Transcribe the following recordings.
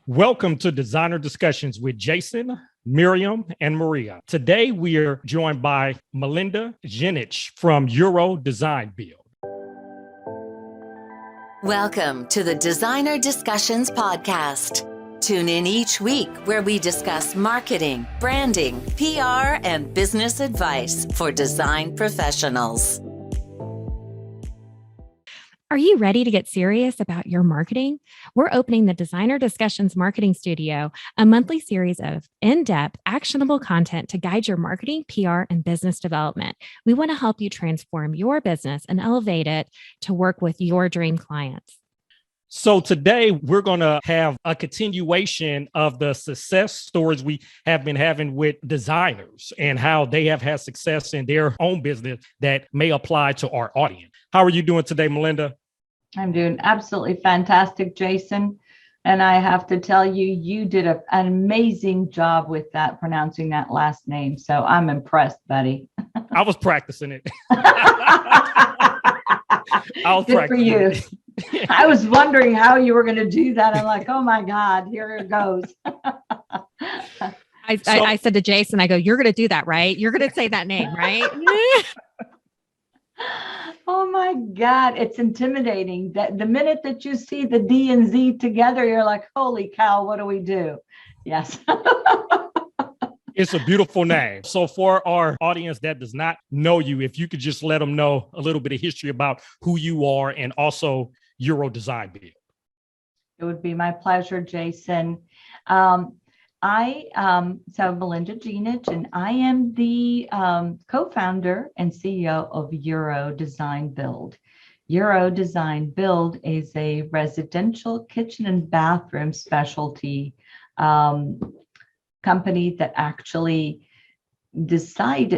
Welcome to Designer Discussions with Jason, Miriam, and Maria. Today, we are joined by Melinda Dzinic from Euro Design Build. Welcome to the Designer Discussions podcast. Tune in each week where we discuss marketing, branding, PR, and business advice for design professionals. Are you ready to get serious about your marketing? We're opening the Designer Discussions Marketing Studio, a monthly series of in-depth, actionable content to guide your marketing, PR, and business development. We want to help you transform your business and elevate it to work with your dream clients. So today we're going to have a continuation of the success stories we have been having with designers and how they have had success in their own business that may apply to our audience. How are you doing today, Melinda? I'm doing absolutely fantastic, Jason. And I have to tell you, you did an amazing job with that, pronouncing that last name. So I'm impressed, buddy. I was practicing it. Good for you. I was wondering how you were going to do that. I'm like, oh my God, here it goes. I said to Jason, I go, you're going to do that, right? You're going to say that name, right? Oh my God, it's intimidating. That the minute that you see the D and Z together, you're like, holy cow, what do we do? Yes. It's a beautiful name. So for our audience that does not know you, if you could just let them know a little bit of history about who you are and also Euro Design Build. It would be my pleasure, Jason. So Melinda Dzinic, and I am the co-founder and CEO of Euro Design Build. Euro Design Build is a residential kitchen and bathroom specialty company that actually decided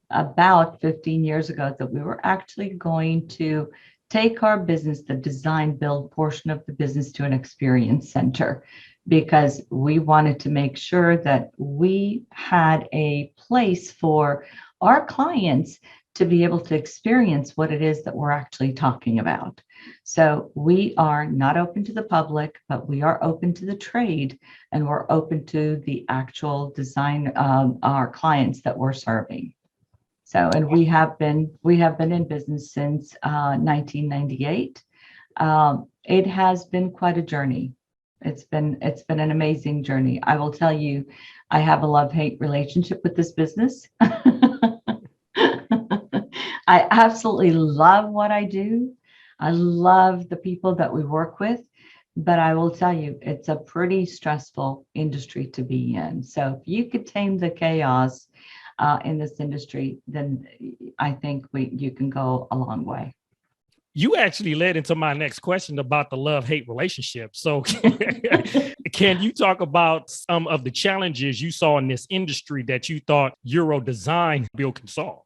about 15 years ago that we were actually going to take our business, the design build portion of the business, to an experience center, because we wanted to make sure that we had a place for our clients to be able to experience what it is that we're actually talking about. So we are not open to the public, but we are open to the trade, and we're open to the actual design our clients that we're serving. So, and we have been in business since 1998. It has been quite a journey. It's been an amazing journey. I will tell you, I have a love-hate relationship with this business. I absolutely love what I do. I love the people that we work with, but I will tell you, it's a pretty stressful industry to be in. So if you could tame the chaos in this industry, then I think you can go a long way. You actually led into my next question about the love-hate relationship. So can you talk about some of the challenges you saw in this industry that you thought Euro Design Build can solve?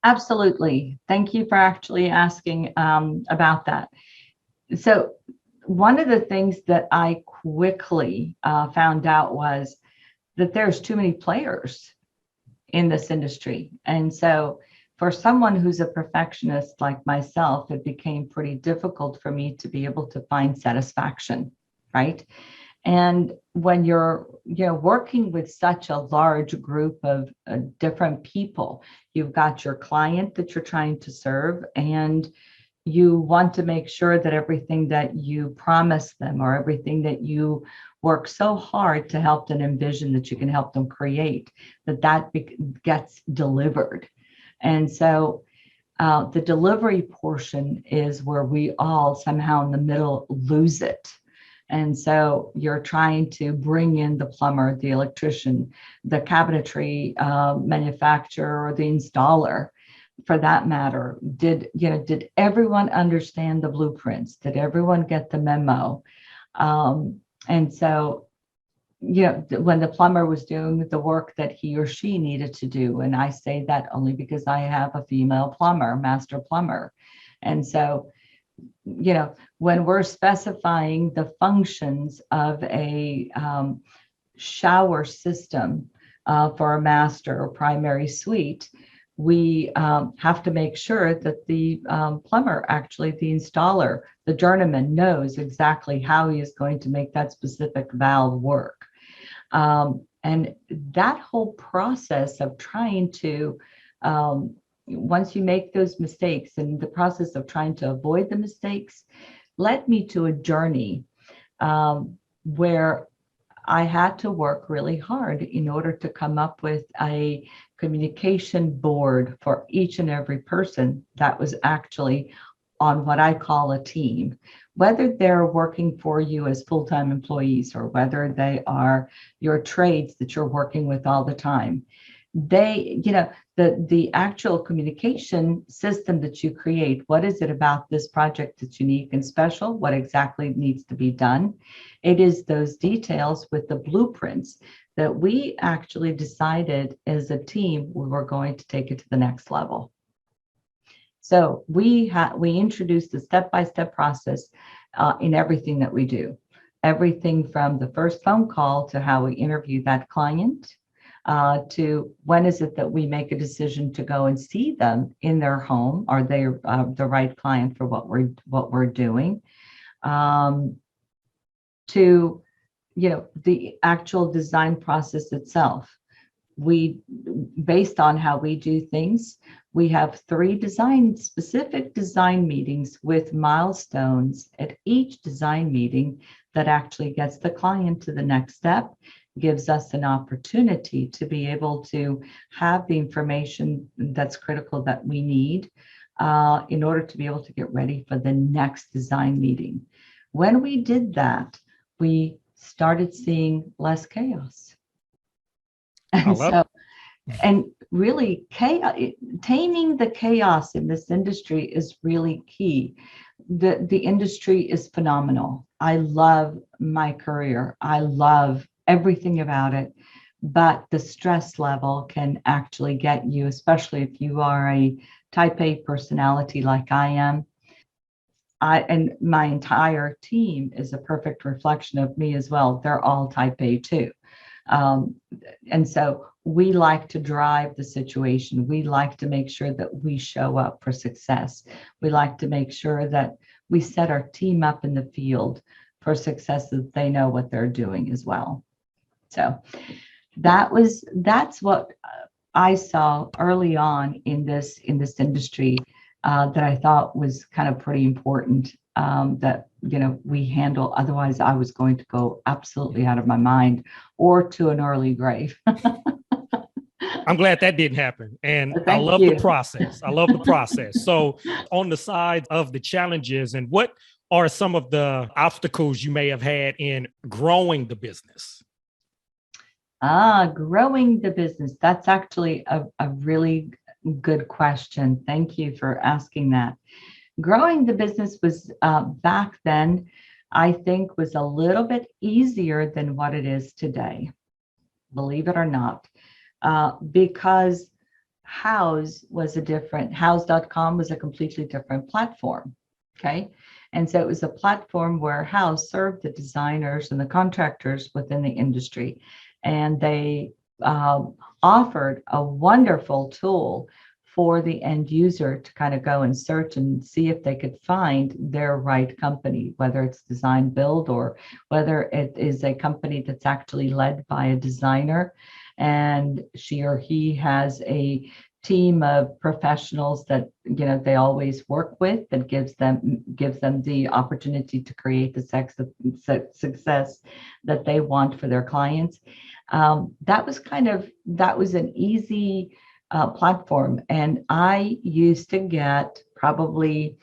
Absolutely. Thank you for actually asking about that. So one of the things that I quickly found out was that there's too many players in this industry. And so for someone who's a perfectionist like myself, it became pretty difficult for me to be able to find satisfaction, right? And when you're working with such a large group of different people, you've got your client that you're trying to serve, and you want to make sure that everything that you promise them or everything that you work so hard to help them envision that you can help them create, that gets delivered. And so the delivery portion is where we all somehow in the middle lose it. And so you're trying to bring in the plumber, the electrician, the cabinetry manufacturer, or the installer, for that matter. Did everyone understand the blueprints? Did everyone get the memo? And so, when the plumber was doing the work that he or she needed to do, and I say that only because I have a female plumber, master plumber. And so, when we're specifying the functions of a shower system for a master or primary suite, We have to make sure that the plumber, actually the installer, the journeyman, knows exactly how he is going to make that specific valve work. And that whole process of trying to, once you make those mistakes, and the process of trying to avoid the mistakes led me to a journey where I had to work really hard in order to come up with a communication board for each and every person that was actually on what I call a team, whether they're working for you as full-time employees or whether they are your trades that you're working with all the time. They, the actual communication system that you create, what is it about this project that's unique and special? What exactly needs to be done? It is those details with the blueprints that we actually decided as a team we were going to take it to the next level. So we introduced the step-by-step process in everything that we do. Everything from the first phone call to how we interview that client, to when is it that we make a decision to go and see them in their home? Are they the right client for what we're doing? To the actual design process itself. We, based on how we do things, we have 3 specific design meetings with milestones at each design meeting that actually gets the client to the next step, gives us an opportunity to be able to have the information that's critical that we need in order to be able to get ready for the next design meeting. When we did that, we started seeing less chaos. And really, taming the chaos in this industry is really key. The industry is phenomenal. I love my career. I love everything about it, but the stress level can actually get you, especially if you are a type A personality like I am. And my entire team is a perfect reflection of me as well. They're all type A too. And so we like to drive the situation. We like to make sure that we show up for success. We like to make sure that we set our team up in the field for success, that they know what they're doing as well. So that's what I saw early on in this industry that I thought was kind of pretty important, that we handle. Otherwise, I was going to go absolutely out of my mind or to an early grave. I'm glad that didn't happen. And Thank I love you. the process. I love the process. So on the side of the challenges, and what are some of the obstacles you may have had in growing the business? Growing the business. That's actually a really good question. Thank you for asking that. Growing the business was back then, I think, was a little bit easier than what it is today, believe it or not, because House.com was a completely different platform. Okay. And so it was a platform where House served the designers and the contractors within the industry. And they offered a wonderful tool for the end user to kind of go and search and see if they could find their right company, whether it's design build or whether it is a company that's actually led by a designer and she or he has a team of professionals that they always work with, that gives them the opportunity to create the success that they want for their clients. That was an easy platform, and I used to get probably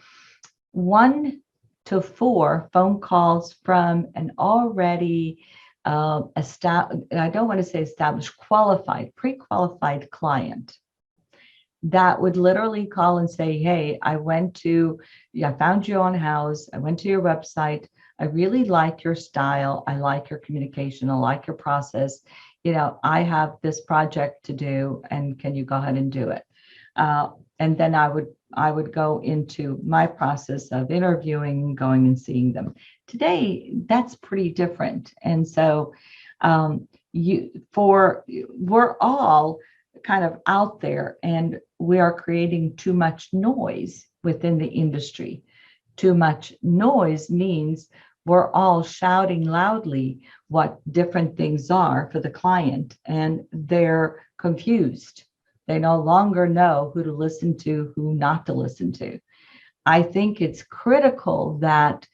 1 to 4 phone calls from an already I don't want to say established, pre-qualified client that would literally call and say, hey, I found you on House. I went to your website. I really like your style. I like your communication. I like your process. I have this project to do, and can you go ahead and do it? And then I would go into my process of interviewing, going and seeing them. Today, that's pretty different. And so we're all kind of out there, and we are creating too much noise within the industry. Too much noise means we're all shouting loudly what different things are for the client, and they're confused. They no longer know who to listen to, who not to listen to. I think it's critical that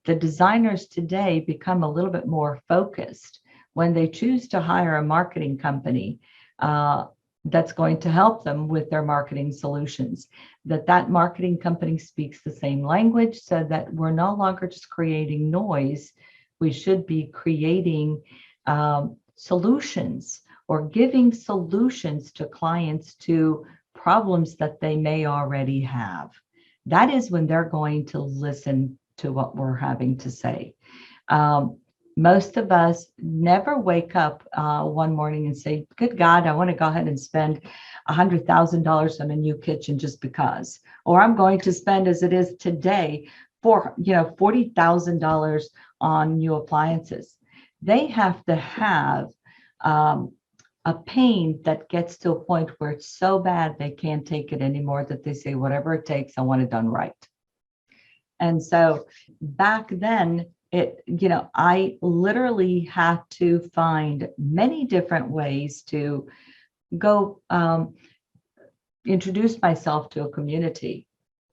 the designers today become a little bit more focused when they choose to hire a marketing company that's going to help them with their marketing solutions, that marketing company speaks the same language, so that we're no longer just creating noise. We should be creating solutions, or giving solutions to clients to problems that they may already have. That is when they're going to listen to what we're having to say. Most of us never wake up one morning and say, good God, I want to go ahead and spend $100,000 on a new kitchen just because, or I'm going to spend, as it is today, for $40,000 on new appliances. They have to have a pain that gets to a point where it's so bad they can't take it anymore, that they say, whatever it takes, I want it done right. And so back then, I literally had to find many different ways to go introduce myself to a community.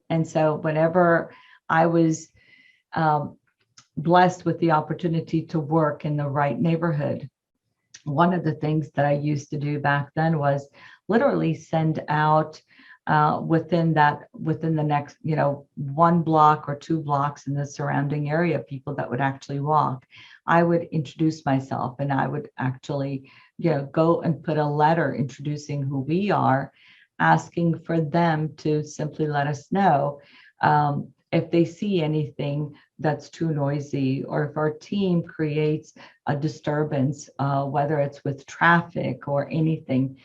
And so whenever I was blessed with the opportunity to work in the right neighborhood, one of the things that I used to do back then was literally send out within the next, 1 block or 2 blocks in the surrounding area, people that would actually walk. I would introduce myself, and I would actually, go and put a letter introducing who we are, asking for them to simply let us know if they see anything that's too noisy, or if our team creates a disturbance, whether it's with traffic or anything.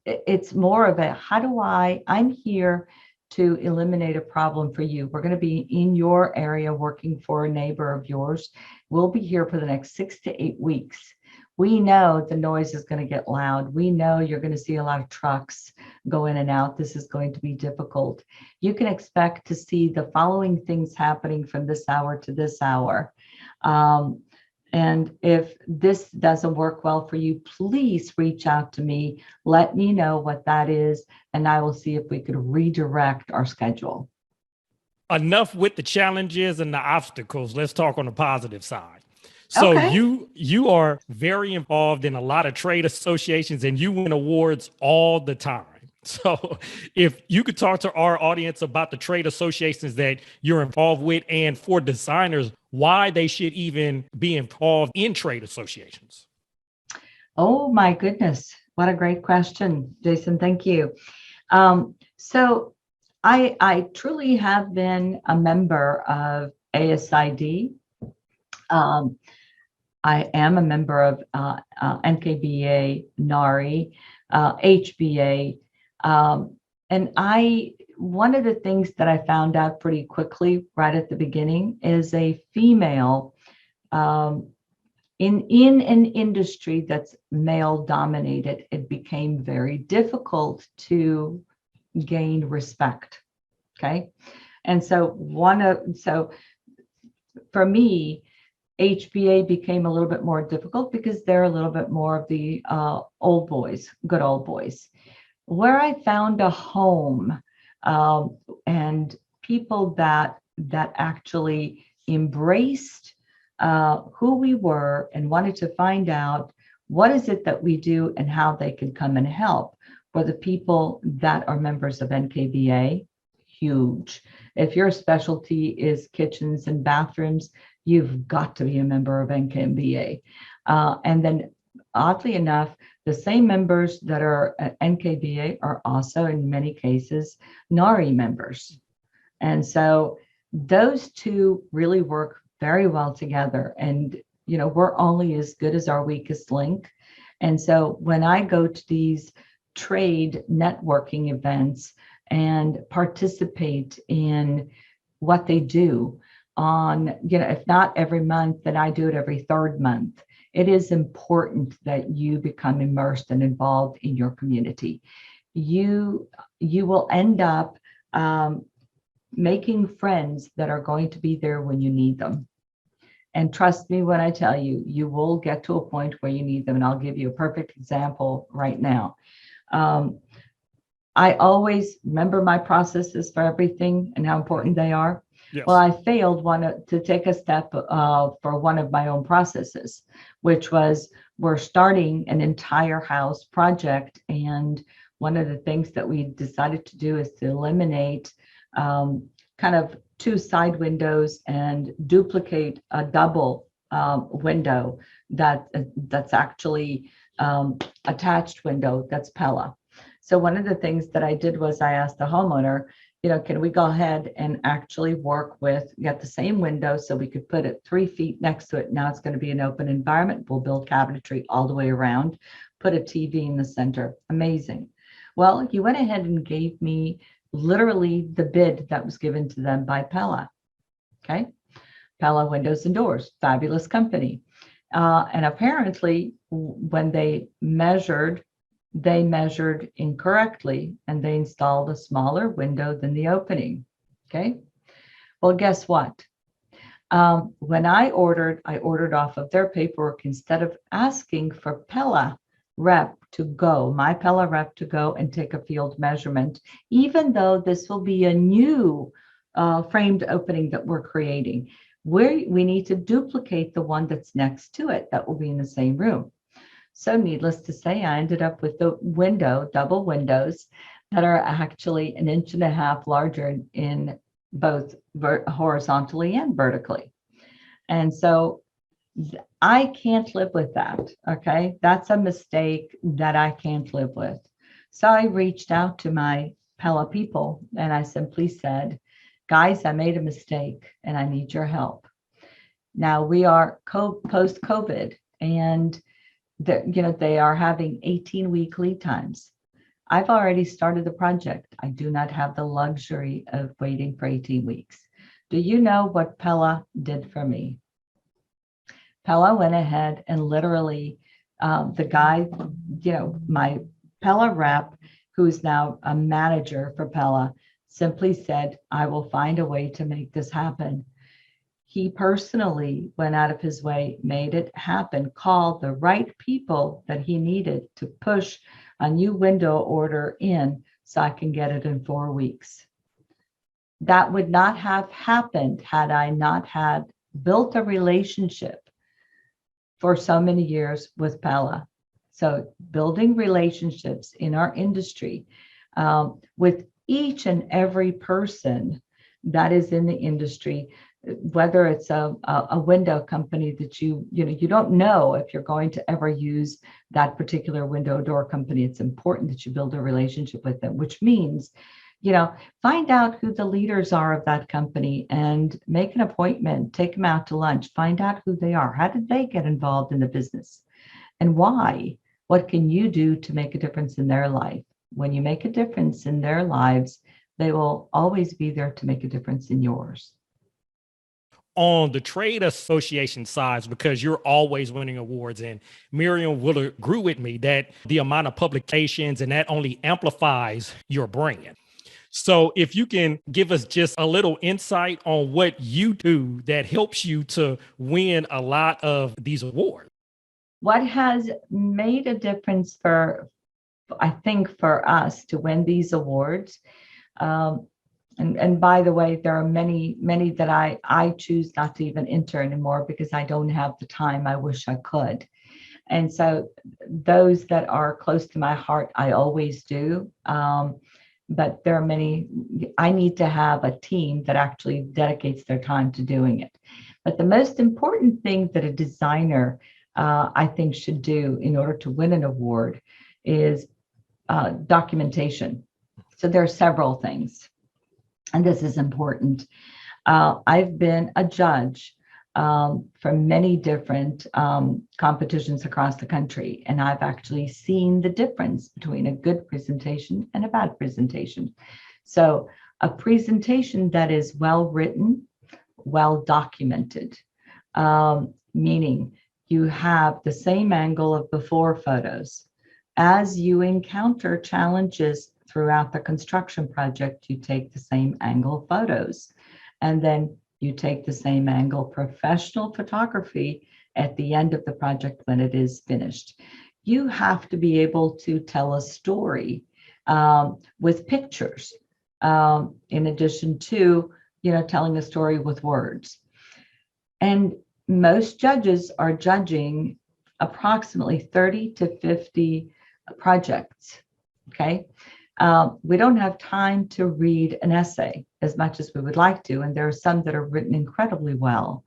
It's more of a, I'm here to eliminate a problem for you. We're going to be in your area working for a neighbor of yours. We'll be here for the next 6 to 8 weeks. We know the noise is going to get loud. We know you're going to see a lot of trucks go in and out. This is going to be difficult. You can expect to see the following things happening from this hour to this hour. And if this doesn't work well for you, please reach out to me. Let me know what that is, and I will see if we could redirect our schedule. Enough with the challenges and the obstacles. Let's talk on the positive side. So Okay. you are very involved in a lot of trade associations, and you win awards all the time. So if you could talk to our audience about the trade associations that you're involved with, and for designers, why they should even be involved in trade associations. Oh my goodness. What a great question, Jason. Thank you. So I truly have been a member of ASID. I am a member of NKBA, NARI, HBA. And one of the things that I found out pretty quickly right at the beginning is a female in an industry that's male dominated, it became very difficult to gain respect. Okay. And so for me, HBA became a little bit more difficult because they're a little bit more of the old boys, good old boys. Where I found a home and people that actually embraced who we were and wanted to find out what is it that we do and how they can come and help were the people that are members of NKBA. Huge. If your specialty is kitchens and bathrooms, you've got to be a member of NKBA. And then oddly enough, the same members that are at NKBA are also in many cases NARI members. And so those two really work very well together. And, we're only as good as our weakest link. And so when I go to these trade networking events and participate in what they do on, if not every month, then I do it every third month. it is important that you become immersed and involved in your community. You will end up making friends that are going to be there when you need them. And trust me when I tell you, you will get to a point where you need them. And I'll give you a perfect example right now. I always remember my processes for everything and how important they are. Yes. Well, I failed to take a step for one of my own processes, which was we're starting an entire house project. And one of the things that we decided to do is to eliminate kind of 2 side windows and duplicate a double window that's actually attached window that's Pella. So one of the things that I did was I asked the homeowner, can we go ahead and actually get the same window so we could put it 3 feet next to it. Now it's going to be an open environment. We'll build cabinetry all the way around, put a TV in the center. Amazing. Well, he went ahead and gave me literally the bid that was given to them by Pella. Okay. Pella Windows and Doors, fabulous company. And apparently when they measured incorrectly and they installed a smaller window than the opening. Okay. Well, guess what? When I ordered off of their paperwork instead of asking for Pella rep to go, my Pella rep to go and take a field measurement, even though this will be a new framed opening that we're creating, where we need to duplicate the one that's next to it that will be in the same room. So needless to say, I ended up with the double windows that are actually 1.5 inches larger in both horizontally and vertically. And so I can't live with that. Okay. That's a mistake that I can't live with. So I reached out to my Pella people and I simply said, guys, I made a mistake and I need your help. Now we are post-COVID and they are having 18-week lead times. I've already started the project. I do not have the luxury of waiting for 18 weeks. Do you know what Pella did for me? Pella went ahead and literally, the guy, my Pella rep, who's now a manager for Pella, simply said, I will find a way to make this happen. He personally went out of his way, made it happen, called the right people that he needed to push a new window order in so I can get it in 4 weeks. That would not have happened had I not had built a relationship for so many years with Pella. So building relationships in our industry with each and every person that is in the industry, whether it's a window company that you don't know if you're going to ever use that particular window door company. It's important that you build a relationship with them, which means, find out who the leaders are of that company and make an appointment, take them out to lunch, find out who they are. How did they get involved in the business and why? What can you do to make a difference in their life? When you make a difference in their lives, they will always be there to make a difference in yours. On the trade association sides, because you're always winning awards, and Miriam will agree with me that the amount of publications and that only amplifies your brand. So if you can give us just a little insight on what you do that helps you to win a lot of these awards. What has made a difference I think for us to win these awards, and by the way, there are many that I choose not to even enter anymore because I don't have the time. I wish I could. And so those that are close to my heart, I always do. But there are many, I need to have a team that actually dedicates their time to doing it. But the most important thing that a designer, I think, should do in order to win an award is documentation. So there are several things, and this is important. I've been a judge for many different competitions across the country, and I've actually seen the difference between a good presentation and a bad presentation. So a presentation that is well written, well documented, meaning you have the same angle of before photos. As you encounter challenges throughout the construction project, you take the same angle photos, and then you take the same angle professional photography at the end of the project when it is finished. You have to be able to tell a story with pictures, in addition to, telling a story with words. And most judges are judging approximately 30 to 50 projects. Okay. We don't have time to read an essay as much as we would like to, and there are some that are written incredibly well.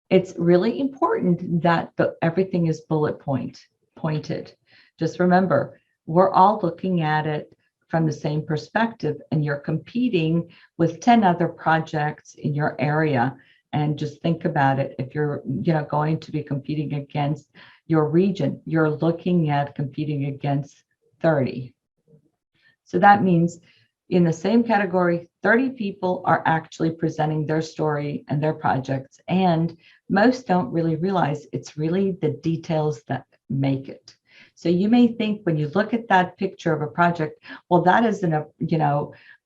It's really important that everything is pointed. Just remember, we're all looking at it from the same perspective, and you're competing with 10 other projects in your area. And just think about it. If you're, going to be competing against your region, you're looking at competing against 30. So that means in the same category, 30 people are actually presenting their story and their projects. And most don't really realize it's really the details that make it. So you may think when you look at that picture of a project, well, that is an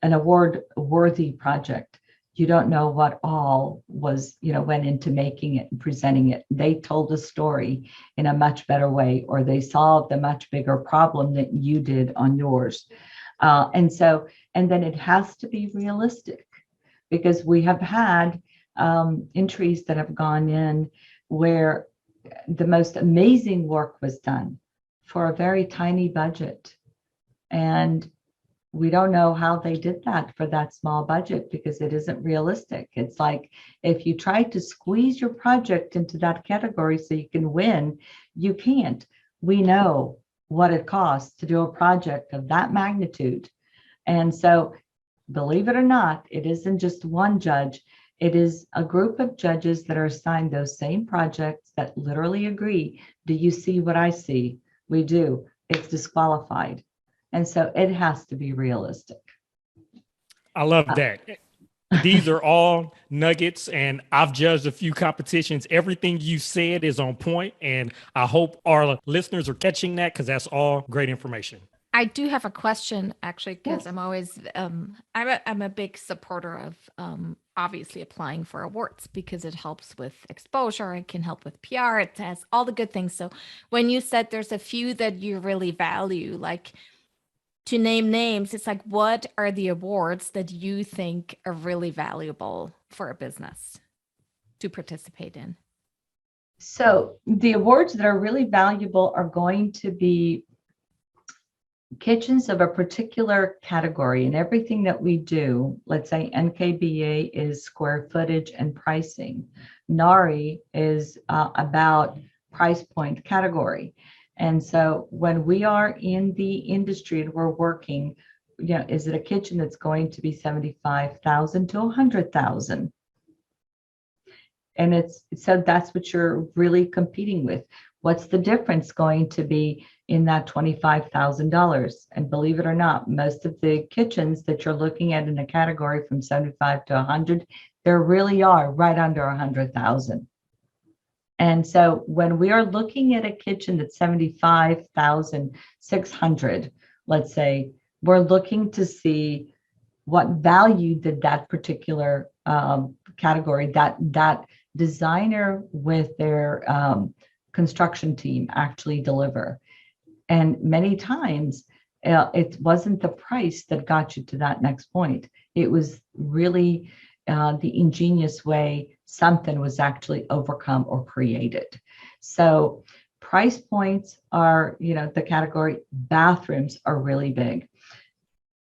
award-worthy project. You don't know what all was, went into making it and presenting it. They told a story in a much better way, or they solved a much bigger problem that you did on yours. And then it has to be realistic, because we have had entries that have gone in where the most amazing work was done for a very tiny budget. And we don't know how they did that for that small budget, because it isn't realistic. It's like if you try to squeeze your project into that category so you can win, you can't. We know what it costs to do a project of that magnitude. And so, believe it or not, it isn't just one judge. It is a group of judges that are assigned those same projects that literally agree. Do you see what I see? We do. It's disqualified. And so it has to be realistic. I love that. These are all nuggets, and I've judged a few competitions. Everything you said is on point, and I hope our listeners are catching that, because that's all great information. I do have a question, actually, because I'm always I'm a big supporter of obviously applying for awards, because it helps with exposure, it can help with PR, it has all the good things. So when you said there's a few that you really value, like, to name names, it's like, what are the awards that you think are really valuable for a business to participate in? So the awards that are really valuable are going to be kitchens of a particular category. And everything that we do, let's say NKBA is square footage and pricing. NARI is about price point category. And so when we are in the industry and we're working, is it a kitchen that's going to be $75,000 to $100,000? And so that's what you're really competing with. What's the difference going to be in that $25,000? And believe it or not, most of the kitchens that you're looking at in a category from 75 to 100, there really are right under 100,000. And so when we are looking at a kitchen that's 75,600, let's say, we're looking to see what value did that particular category, that designer with their construction team actually deliver. And many times it wasn't the price that got you to that next point. It was really the ingenious way something was actually overcome or created. So price points are, the category. Bathrooms are really big.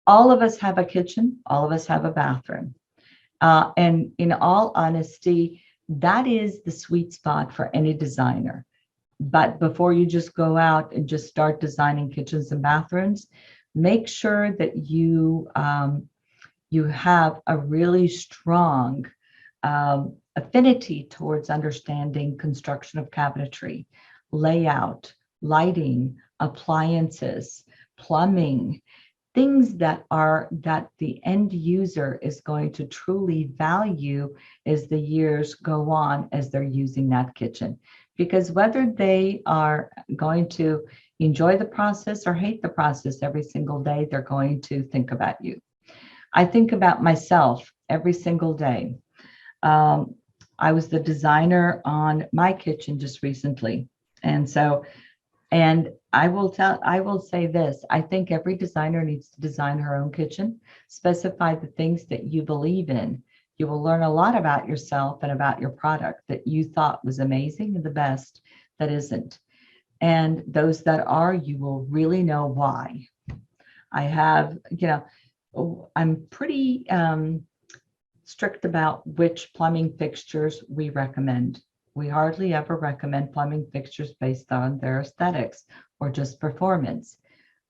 All of us have a kitchen, all of us have a bathroom. And in all honesty, that is the sweet spot for any designer. But before you just go out and just start designing kitchens and bathrooms, make sure that you have a really strong affinity towards understanding construction of cabinetry, layout, lighting, appliances, plumbing, things that the end user is going to truly value as the years go on as they're using that kitchen. Because whether they are going to enjoy the process or hate the process every single day, they're going to think about you. I think about myself every single day. I was the designer on my kitchen just recently. And I will say this, I think every designer needs to design her own kitchen, specify the things that you believe in. You will learn a lot about yourself and about your product that you thought was amazing and the best that isn't. And those that are, you will really know why. I'm pretty strict about which plumbing fixtures we recommend. We hardly ever recommend plumbing fixtures based on their aesthetics or just performance.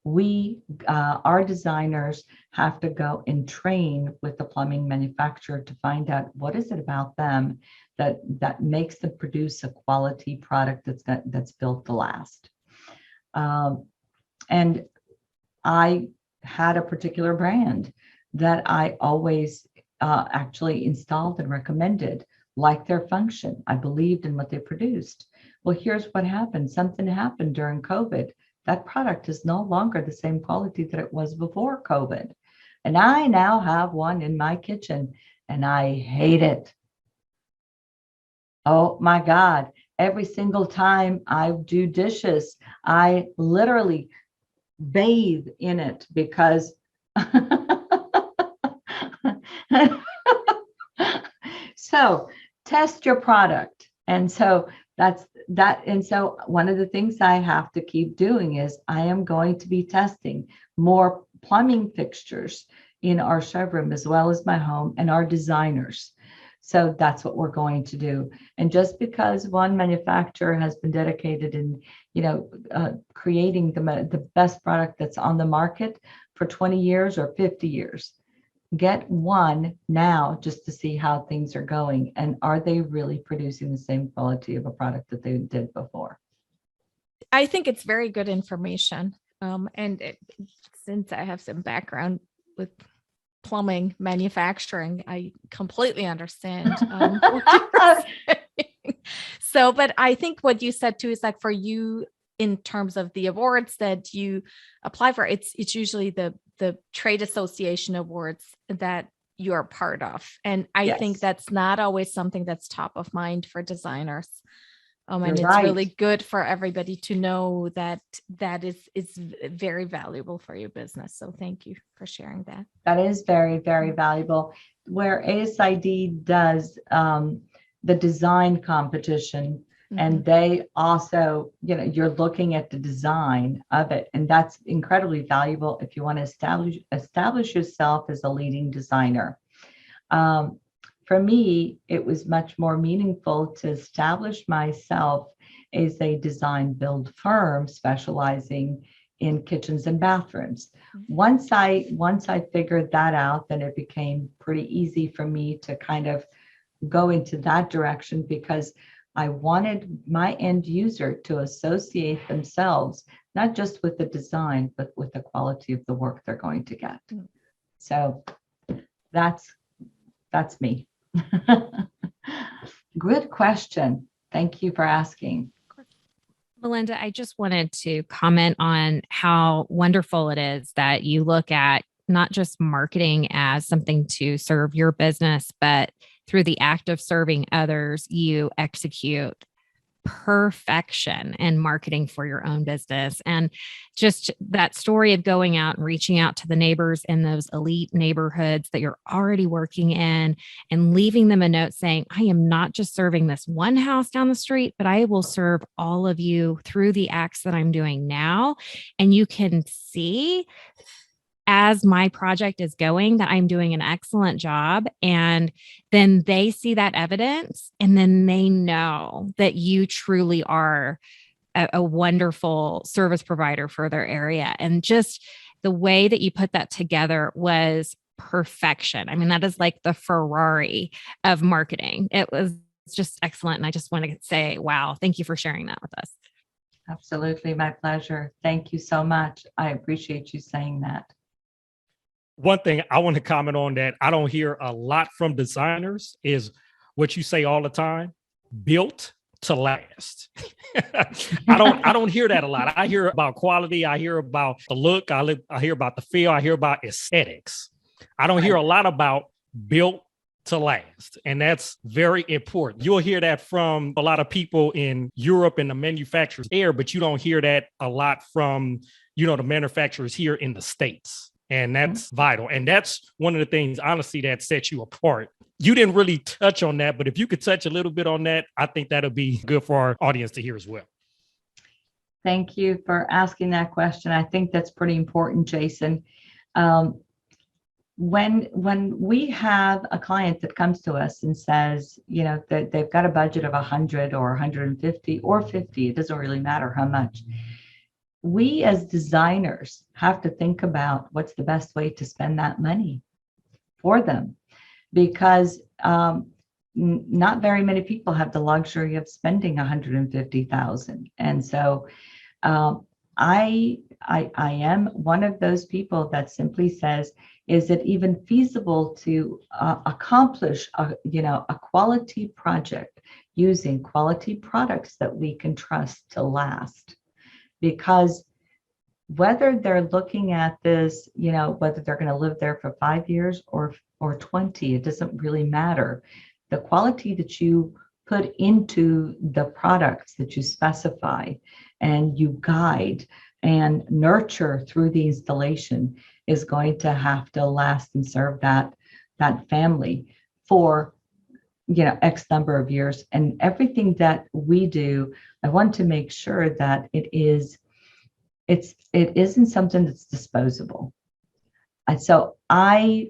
Our designers have to go and train with the plumbing manufacturer to find out what is it about them that makes them produce a quality product that's built to last. And I had a particular brand that I always actually installed and recommended, like their function. I believed in what they produced. Well, here's what happened. Something happened during COVID. That product is no longer the same quality that it was before COVID. And I now have one in my kitchen and I hate it. Oh my God. Every single time I do dishes, I literally bathe in it because so test your product. And so that's that. And so one of the things I have to keep doing is I am going to be testing more plumbing fixtures in our showroom as well as my home and our designers. So that's what we're going to do. And just because one manufacturer has been dedicated in, creating the best product that's on the market for 20 years or 50 years, get one now just to see how things are going. And are they really producing the same quality of a product that they did before? I think it's very good information. Since I have some background with plumbing manufacturing, I completely understand what you're saying. So, but I think what you said too is like for you in terms of the awards that you apply for, it's usually the trade association awards that you're part of. And I think that's not always something that's top of mind for designers. And it's really good for everybody to know that is very valuable for your business. So thank you for sharing that. That is very, very valuable. Where ASID does the design competition, and they also, you're looking at the design of it, and that's incredibly valuable if you want to establish yourself as a leading designer. For me, it was much more meaningful to establish myself as a design build firm specializing in kitchens and bathrooms. Once I figured that out, then it became pretty easy for me to kind of go into that direction because I wanted my end user to associate themselves, not just with the design, but with the quality of the work they're going to get. So that's me. Good question. Thank you for asking. Melinda, I just wanted to comment on how wonderful it is that you look at not just marketing as something to serve your business, but through the act of serving others, you execute perfection in marketing for your own business. And just that story of going out and reaching out to the neighbors in those elite neighborhoods that you're already working in and leaving them a note saying, I am not just serving this one house down the street, but I will serve all of you through the acts that I'm doing now. And you can see as my project is going that I'm doing an excellent job. And then they see that evidence and then they know that you truly are a wonderful service provider for their area. And just the way that you put that together was perfection. I mean, that is like the Ferrari of marketing. It was just excellent. And I just want to say, wow, thank you for sharing that with us. Absolutely. My pleasure. Thank you so much. I appreciate you saying that. One thing I want to comment on that I don't hear a lot from designers is what you say all the time, built to last. I don't hear that a lot. I hear about quality, I hear about the look, I hear about the feel, I hear about aesthetics. I don't hear a lot about built to last. And that's very important. You'll hear that from a lot of people in Europe and the manufacturers there, but you don't hear that a lot from, the manufacturers here in the States. And that's vital. And that's one of the things, honestly, that sets you apart. You didn't really touch on that, but if you could touch a little bit on that, I think that'll be good for our audience to hear as well. Thank you for asking that question. I think that's pretty important, Jason. When we have a client that comes to us and says, that they've got a budget of 100 or 150 or 50, it doesn't really matter how much. We as designers have to think about what's the best way to spend that money for them, because not very many people have the luxury of spending 150,000. And so I am one of those people that simply says, is it even feasible to accomplish a quality project using quality products that we can trust to last? Because whether they're looking at this, whether they're going to live there for 5 years or 20, it doesn't really matter. The quality that you put into the products that you specify and you guide and nurture through the installation is going to have to last and serve that family for X number of years. And everything that we do, I want to make sure that it isn't something that's disposable. And so our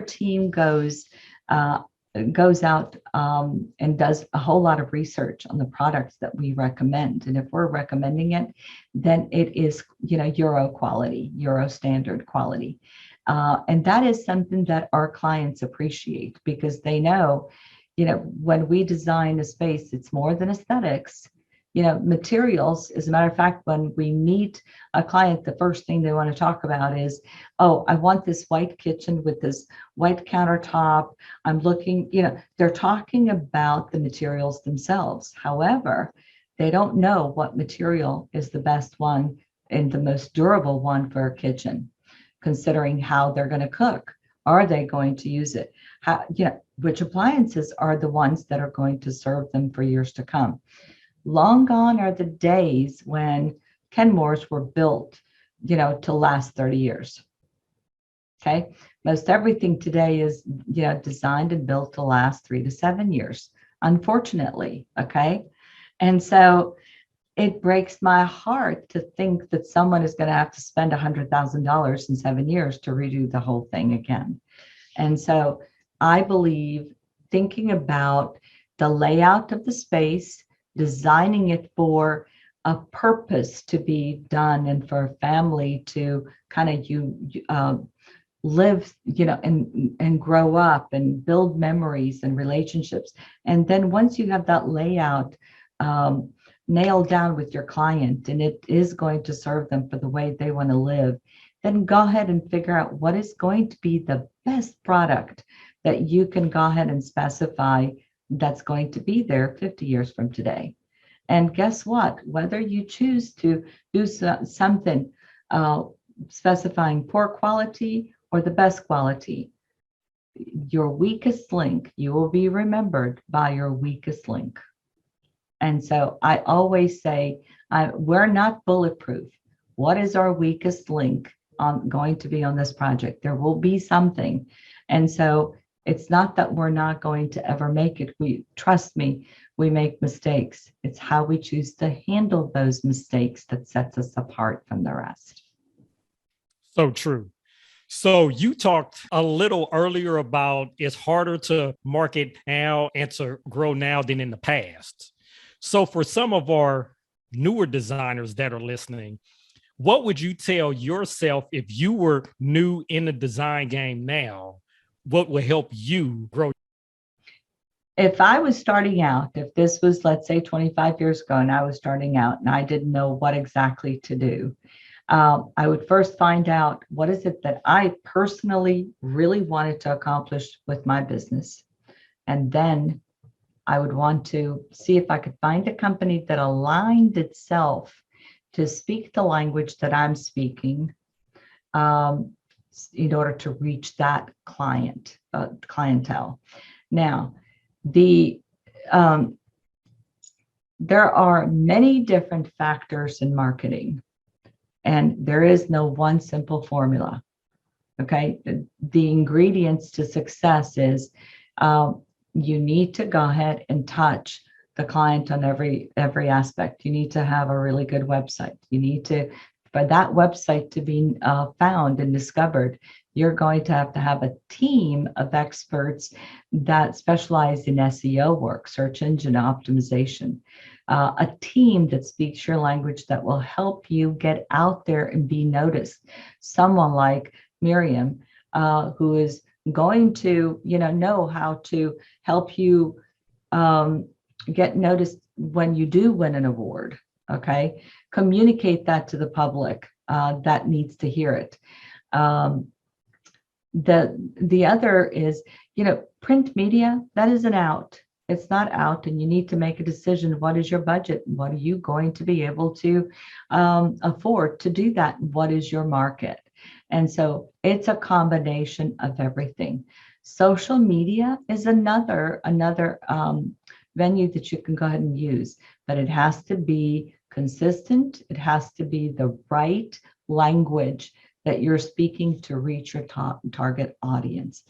team goes out and does a whole lot of research on the products that we recommend. And if we're recommending it, then it is, Euro quality, Euro standard quality. And that is something that our clients appreciate, because they know, when we design a space, it's more than aesthetics. Materials, as a matter of fact, when we meet a client, the first thing they want to talk about is, oh, I want this white kitchen with this white countertop. I'm looking, they're talking about the materials themselves. However, they don't know what material is the best one and the most durable one for a kitchen, considering how they're going to cook. Are they going to use it? Which appliances are the ones that are going to serve them for years to come? Long gone are the days when Kenmores were built, to last 30 years. Okay. Most everything today is, designed and built to last 3 to 7 years, unfortunately. Okay. And so it breaks my heart to think that someone is going to have to spend $100,000 in 7 years to redo the whole thing again. And so I believe thinking about the layout of the space, designing it for a purpose to be done and for a family to kind of live, and grow up and build memories and relationships. And then once you have that layout nailed down with your client, and it is going to serve them for the way they want to live, then go ahead and figure out what is going to be the best product that you can go ahead and specify that's going to be there 50 years from today. And guess what? Whether you choose to do something specifying poor quality or the best quality, your weakest link, you will be remembered by your weakest link. And so I always say, we're not bulletproof. What is our weakest link going to be on this project? There will be something. And so it's not that we're not going to ever make it. Trust me, we make mistakes. It's how we choose to handle those mistakes that sets us apart from the rest. So true. So you talked a little earlier about it's harder to market now and to grow now than in the past. So for some of our newer designers that are listening, what would you tell yourself if you were new in the design game now? What will help you grow? If I was starting out, if this was, let's say, 25 years ago, and I was starting out and I didn't know what exactly to do, I would first find out what is it that I personally really wanted to accomplish with my business. And then I would want to see if I could find a company that aligned itself to speak the language that I'm speaking in order to reach that clientele. Now, there are many different factors in marketing, and there is no one simple formula. Okay, the ingredients to success is you need to go ahead and touch the client on every aspect. You need to have a really good website. You need to, for that website to be found and discovered, you're going to have a team of experts that specialize in SEO work, search engine optimization, a team that speaks your language that will help you get out there and be noticed. Someone like Miriam, who is going to, know how to help you get noticed when you do win an award. Okay, communicate that to the public that needs to hear it. The other is, print media, that isn't out. It's not out, and you need to make a decision. What is your budget? What are you going to be able to afford to do that? What is your market? And so it's a combination of everything. Social media is another venue that you can go ahead and use, but it has to be consistent. It has to be the right language that you're speaking to reach your target audience.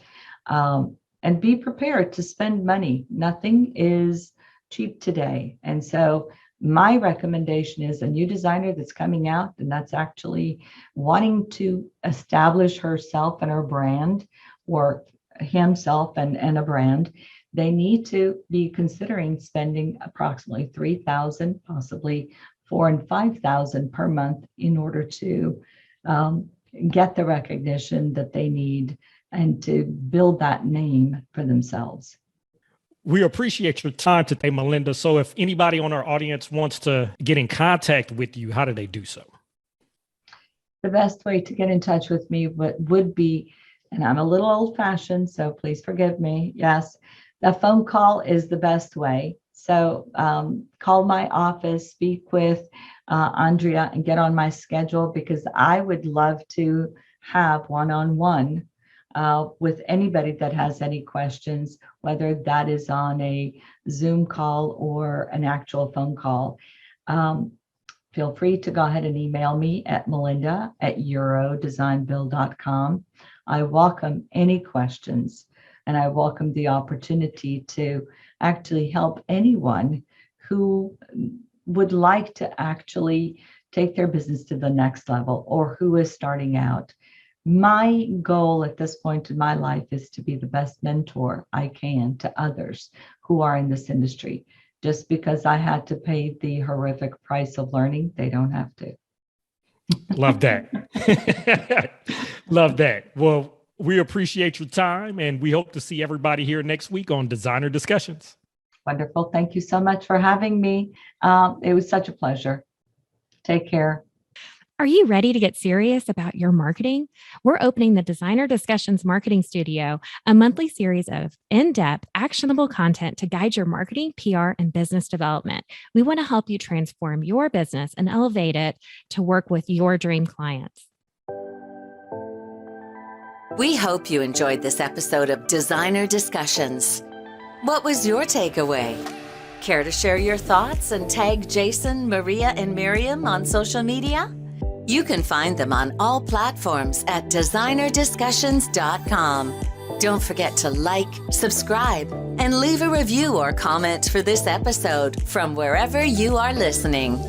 And be prepared to spend money. Nothing is cheap today. And so my recommendation is a new designer that's coming out and that's actually wanting to establish herself and her brand, or himself and a brand. They need to be considering spending approximately $3,000, possibly $4,000 and $5,000 per month in order to get the recognition that they need and to build that name for themselves. We appreciate your time today, Melinda. So if anybody on our audience wants to get in contact with you, how do they do so? The best way to get in touch with me would be, and I'm a little old-fashioned, so please forgive me. Yes, the phone call is the best way. So call my office, speak with Andrea, and get on my schedule, because I would love to have one-on-one with anybody that has any questions, whether that is on a Zoom call or an actual phone call. Feel free to go ahead and email me at melinda@eurodesignbuild.com. I welcome any questions, and I welcome the opportunity to actually help anyone who would like to actually take their business to the next level, or who is starting out. My goal at this point in my life is to be the best mentor I can to others who are in this industry. Just because I had to pay the horrific price of learning, they don't have to. Love that. Love that. Well, we appreciate your time, and we hope to see everybody here next week on Designer Discussions. Wonderful. Thank you so much for having me. It was such a pleasure. Take care. Are you ready to get serious about your marketing? We're opening the Designer Discussions Marketing Studio, a monthly series of in-depth, actionable content to guide your marketing, PR, and business development. We want to help you transform your business and elevate it to work with your dream clients. We hope you enjoyed this episode of Designer Discussions. What was your takeaway? Care to share your thoughts and tag Jason, Maria, and Miriam on social media? You can find them on all platforms at designerdiscussions.com. Don't forget to like, subscribe, and leave a review or comment for this episode from wherever you are listening.